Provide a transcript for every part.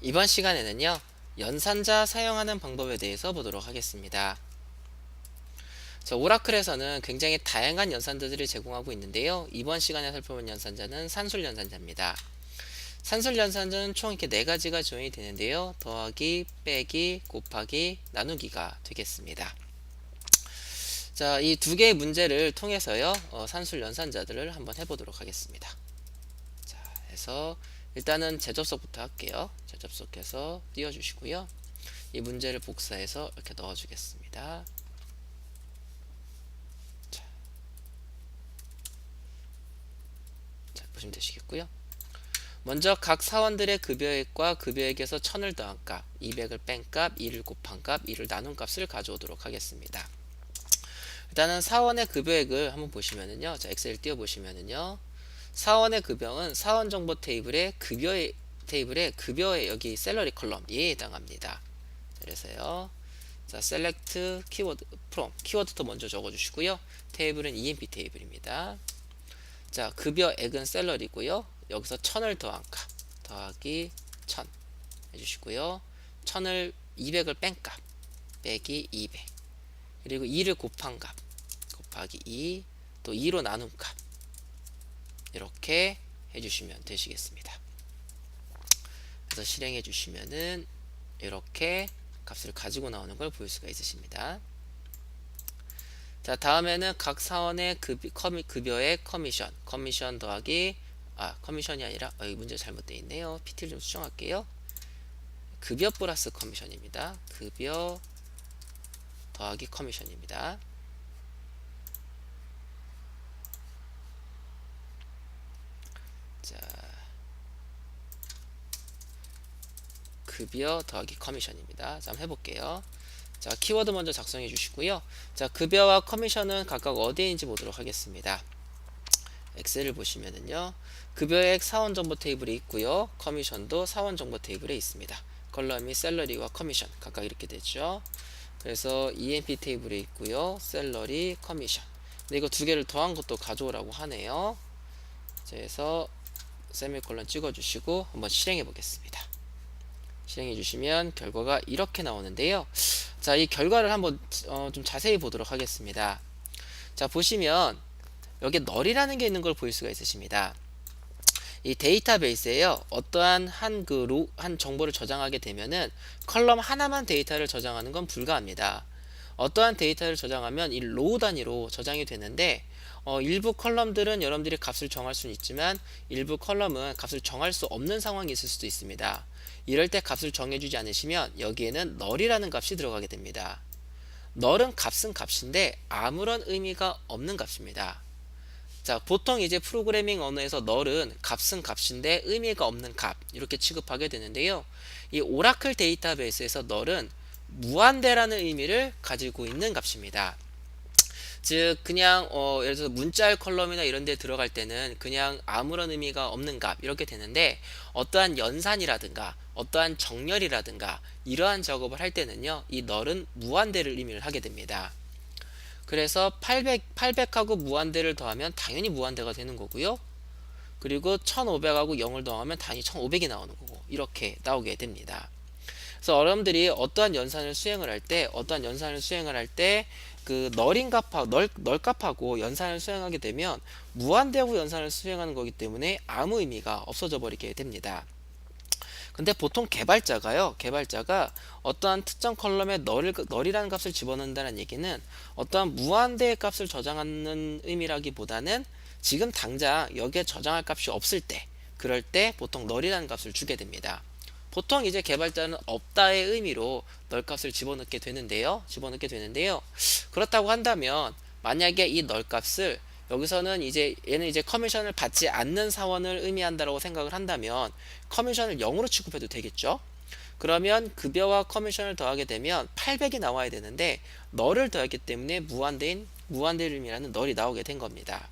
이번 시간에는요, 연산자 사용하는 방법에 대해서 보도록 하겠습니다. 오라클에서는 굉장히 다양한 연산자들을 제공하고 있는데요. 이번 시간에 살펴볼 연산자는 산술 연산자입니다. 산술 연산자는 총 이렇게 네 가지가 조인이 되는데요. 더하기, 빼기, 곱하기, 나누기가 되겠습니다. 자, 이 두 개의 문제를 통해서요, 산술 연산자들을 한번 해보도록 하겠습니다. 자, 해서 일단은 재접속부터 할게요. 재접속해서 띄워주시고요. 이 문제를 복사해서 이렇게 넣어주겠습니다. 자, 보시면 되시겠고요. 먼저 각 사원들의 급여액과 급여액에서 1000을 더한 값, 200을 뺀 값, 2를 곱한 값, 2를 나눈 값을 가져오도록 하겠습니다. 일단은 사원의 급여액을 한번 보시면은요. 자, 엑셀 띄워 보시면은요. 사원의 급여는 사원 정보 테이블의 급여의 테이블의 급여의 여기 셀러리 컬럼 얘에 해당합니다. 그래서요. 자, select 키워드 from 키워드도 먼저 적어 주시고요. 테이블은 EMP 테이블입니다. 자, 급여액은 셀러리고요. 여기서 1000을 더한 값 더하기 1000 해주시고요. 1000을 200을 뺀 값 빼기 200 그리고 2를 곱한 값 곱하기 2 또 2로 나눈 값 이렇게 해주시면 되시겠습니다. 그래서 실행해 주시면은 이렇게 값을 가지고 나오는 걸 볼 수가 있으십니다. 자, 다음에는 각 사원의 급여의 커미션 더하기 커미션이 아니라 이 문제 잘못되어 있네요. PT를 좀 수정할게요. 급여 플러스 커미션입니다. 급여 더하기 커미션입니다. 자, 급여 더하기 커미션입니다. 자, 한번 해볼게요. 자, 키워드 먼저 작성해 주시고요. 자, 급여와 커미션은 각각 어디에 있는지 보도록 하겠습니다. 엑셀을 보시면은요. 급여액 사원 정보 테이블에 있고요. 커미션도 사원 정보 테이블에 있습니다. 컬럼이 셀러리와 커미션 각각 이렇게 되죠. 그래서 EMP 테이블에 있고요. 셀러리, 커미션. 근데 이거 두 개를 더한 것도 가져오라고 하네요. 그래서 세미콜론 찍어 주시고 한번 실행해 보겠습니다. 실행해 주시면 결과가 이렇게 나오는데요. 자, 이 결과를 한번 좀 자세히 보도록 하겠습니다. 자, 보시면 여기 널이라는 게 있는 걸 볼 수가 있으십니다. 이 데이터베이스에요. 어떠한 한 정보를 저장하게 되면은 컬럼 하나만 데이터를 저장하는 건 불가합니다. 어떠한 데이터를 저장하면 이 로우 단위로 저장이 되는데 일부 컬럼들은 여러분들이 값을 정할 수는 있지만 일부 컬럼은 값을 정할 수 없는 상황이 있을 수도 있습니다. 이럴 때 값을 정해주지 않으시면 여기에는 널이라는 값이 들어가게 됩니다. 널은 값은 값인데 아무런 의미가 없는 값입니다. 자, 보통 이제 프로그래밍 언어에서 널은 값은 값인데 의미가 없는 값 이렇게 취급하게 되는데요. 이 오라클 데이터베이스에서 널은 무한대라는 의미를 가지고 있는 값입니다. 즉 그냥 예를 들어서 문자열 컬럼이나 이런 데 들어갈 때는 그냥 아무런 의미가 없는 값 이렇게 되는데 어떠한 연산이라든가 어떠한 정렬이라든가 이러한 작업을 할 때는요. 이 널은 무한대를 의미를 하게 됩니다. 그래서 800하고 무한대를 더하면 당연히 무한대가 되는 거고요. 그리고 1500하고 0을 더하면 당연히 1500이 나오는 거고 이렇게 나오게 됩니다. 그래서 여러분들이 어떠한 연산을 수행을 할 때 그 널 값하고 연산을 수행하게 되면 무한대하고 연산을 수행하는 거기 때문에 아무 의미가 없어져 버리게 됩니다. 근데 보통 개발자가 어떠한 특정 컬럼에 널이라는 값을 집어넣는다는 얘기는 어떠한 무한대의 값을 저장하는 의미라기보다는 지금 당장 여기에 저장할 값이 없을 때 그럴 때 보통 널이라는 값을 주게 됩니다. 보통 이제 개발자는 없다의 의미로 널 값을 집어넣게 되는데요. 그렇다고 한다면 만약에 이 널 값을 여기서는 얘는 이제 커미션을 받지 않는 사원을 의미한다고 생각을 한다면 커미션을 0으로 취급해도 되겠죠. 그러면 급여와 커미션을 더하게 되면 800이 나와야 되는데 널을 더했기 때문에 무한대를 의미하는 널이 나오게 된 겁니다.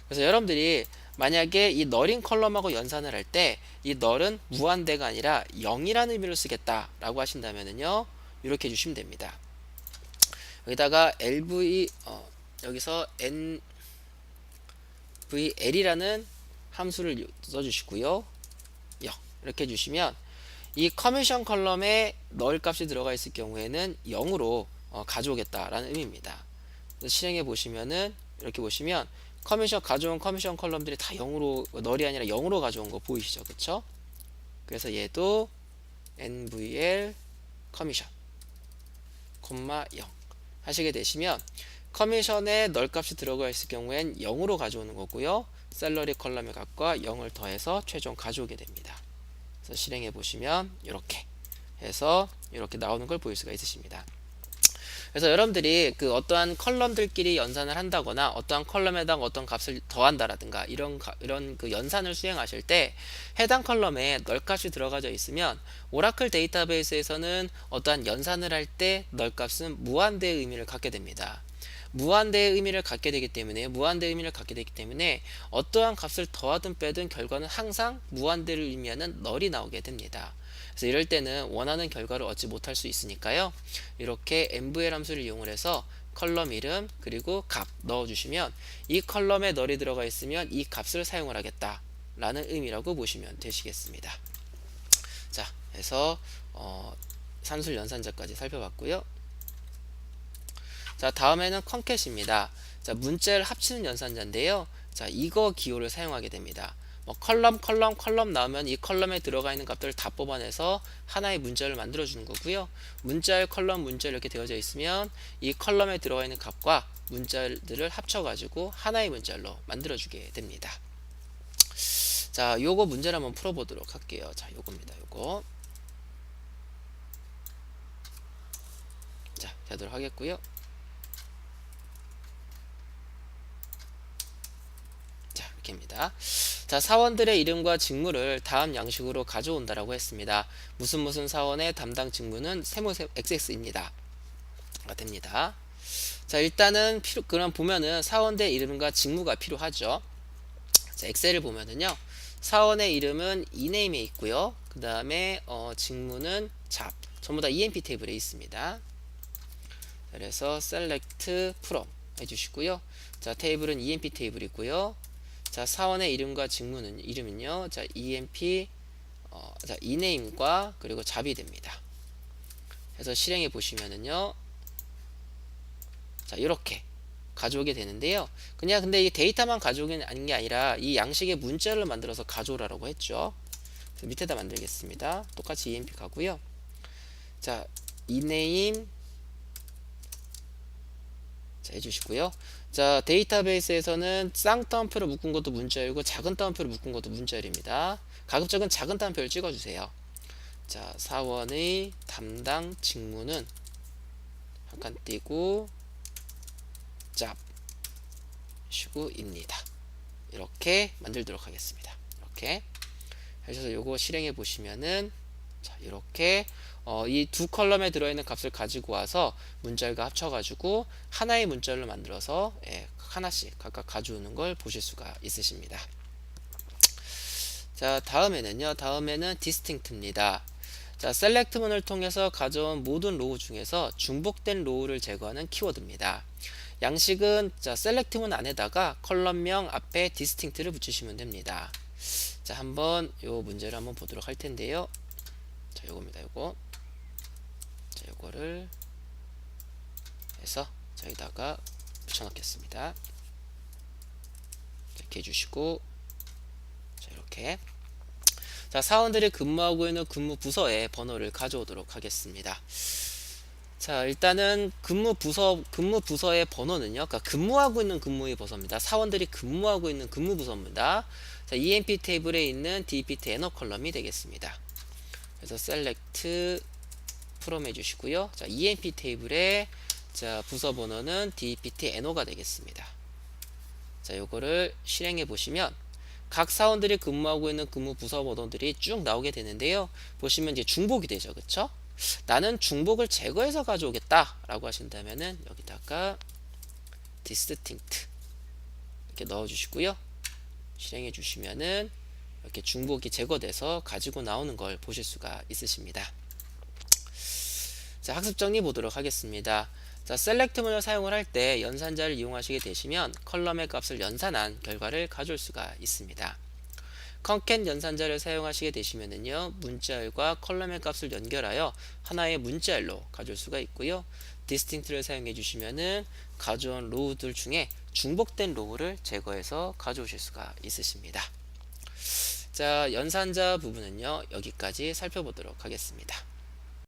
그래서 여러분들이 만약에 이 널인 컬럼하고 연산을 할 때 이 널은 무한대가 아니라 0이라는 의미로 쓰겠다라고 하신다면요 이렇게 해주시면 됩니다. 여기다가 여기서 nvl이라는 함수를 써주시고요. 이렇게 해주시면 이 커미션 컬럼에 넣을 값이 들어가 있을 경우에는 0으로 가져오겠다라는 의미입니다. 실행해 보시면은 이렇게 보시면 가져온 커미션 컬럼들이 다 0으로 널이 아니라 0으로 가져온 거 보이시죠? 그쵸? 그래서 얘도 NVL 커미션, 0 하시게 되시면 커미션에 널 값이 들어가 있을 경우엔 0으로 가져오는 거고요. 셀러리 컬럼의 값과 0을 더해서 최종 가져오게 됩니다. 그래서 실행해 보시면 이렇게 해서 이렇게 나오는 걸 보일 수가 있으십니다. 그래서 여러분들이 그 어떠한 컬럼들끼리 연산을 한다거나 어떠한 컬럼에다가 어떤 값을 더한다라든가 이런 그 연산을 수행하실 때 해당 컬럼에 널 값이 들어가져 있으면 오라클 데이터베이스에서는 어떠한 연산을 할 때 널 값은 무한대의 의미를 갖게 됩니다. 무한대의 의미를 갖게 되기 때문에 어떠한 값을 더하든 빼든 결과는 항상 무한대를 의미하는 널이 나오게 됩니다. 그래서 이럴 때는 원하는 결과를 얻지 못할 수 있으니까요. 이렇게 MVL 함수를 이용을 해서 컬럼 이름 그리고 값 넣어주시면 이 컬럼에 널이 들어가 있으면 이 값을 사용을 하겠다 라는 의미라고 보시면 되시겠습니다. 자, 해서 산술 연산자까지 살펴봤고요. 자, 다음에는 컨캣입니다. 자, 문자를 합치는 연산자인데요. 자, 이거 기호를 사용하게 됩니다. 컬럼 나오면 이 컬럼에 들어가 있는 값들을 다 뽑아내서 하나의 문자를 만들어 주는 거고요. 문자열 컬럼 문자 이렇게 되어져 있으면 이 컬럼에 들어가 있는 값과 문자들을 합쳐 가지고 하나의 문자로 만들어 주게 됩니다. 자, 요거 문제를 한번 풀어 보도록 할게요. 자, 요겁니다. 요거. 자, 되도록 하겠고요. 입니다. 자, 사원들의 이름과 직무를 다음 양식으로 가져온다라고 했습니다. 무슨 사원의 담당 직무는 세무 XX입니다. 됩니다. 자, 일단은 그럼 보면은 사원의 이름과 직무가 필요하죠. 자, 엑셀을 보면은요. 사원의 이름은 eName에 있고요. 그 다음에 직무는 잡 전부 다 EMP 테이블에 있습니다. 그래서 select from 해주시고요. 자, 테이블은 EMP 테이블이고요. 자, 사원의 이름과 직무는 이름은요. 자, EMP 자, eName과 그리고 잡이 됩니다. 그래서 실행해 보시면은요. 자, 이렇게 가져오게 되는데요. 그냥 근데 이 데이터만 가져오는 게 아니라 이 양식의 문자를 만들어서 가져오라고 했죠. 밑에다 만들겠습니다. 똑같이 EMP 가고요. 자, eName 자, 해주시고요. 자, 데이터베이스에서는 쌍 따옴표로 묶은 것도 문자열이고 작은 따옴표로 묶은 것도 문자열입니다. 가급적은 작은 따옴표를 찍어주세요. 자, 사원의 담당 직무는 한 칸 띄고 짭 쉬고입니다. 이렇게 만들도록 하겠습니다. 이렇게 하셔서 요거 실행해 보시면은 자, 이렇게 이 두 컬럼에 들어있는 값을 가지고 와서 문자열과 합쳐가지고 하나의 문자열로 만들어서 하나씩 각각 가져오는 걸 보실 수가 있으십니다. 자, 다음에는 distinct입니다. 자, select문을 통해서 가져온 모든 로우 중에서 중복된 로우를 제거하는 키워드입니다. 양식은 자, select문 안에다가 컬럼명 앞에 distinct를 붙이시면 됩니다. 자, 한번 요 문제를 한번 보도록 할 텐데요. 자, 요겁니다. 요거. 자, 요거를 해서 저기다가 붙여 넣겠습니다. 이렇게 해주시고 자, 이렇게 자, 사원들이 근무하고 있는 근무 부서의 번호를 가져오도록 하겠습니다. 자, 일단은 근무 부서의 번호는요. 그러니까 근무하고 있는 근무의 부서입니다. 사원들이 근무하고 있는 근무 부서입니다. 자, EMP 테이블에 있는 DPT NO 컬럼이 되겠습니다. 그래서 select from 해주시고요. 자, EMP 테이블에 자, 부서 번호는 DPT NO가 되겠습니다. 자, 요거를 실행해 보시면 각 사원들이 근무하고 있는 근무 부서 번호들이 쭉 나오게 되는데요. 보시면 이제 중복이 되죠. 그쵸? 나는 중복을 제거해서 가져오겠다 라고 하신다면은 여기다가 distinct 이렇게 넣어 주시고요. 실행해 주시면은 이렇게 중복이 제거돼서 가지고 나오는 걸 보실 수가 있으십니다. 자, 학습 정리 보도록 하겠습니다. 자, select문을 사용을 할 때 연산자를 이용하시게 되시면 컬럼의 값을 연산한 결과를 가져올 수가 있습니다. 컨캣 연산자를 사용하시게 되시면은요, 문자열과 컬럼의 값을 연결하여 하나의 문자열로 가져올 수가 있고요. 디스팅트를 사용해 주시면은 가져온 로우들 중에 중복된 로우를 제거해서 가져오실 수가 있으십니다. 자, 연산자 부분은요, 여기까지 살펴보도록 하겠습니다.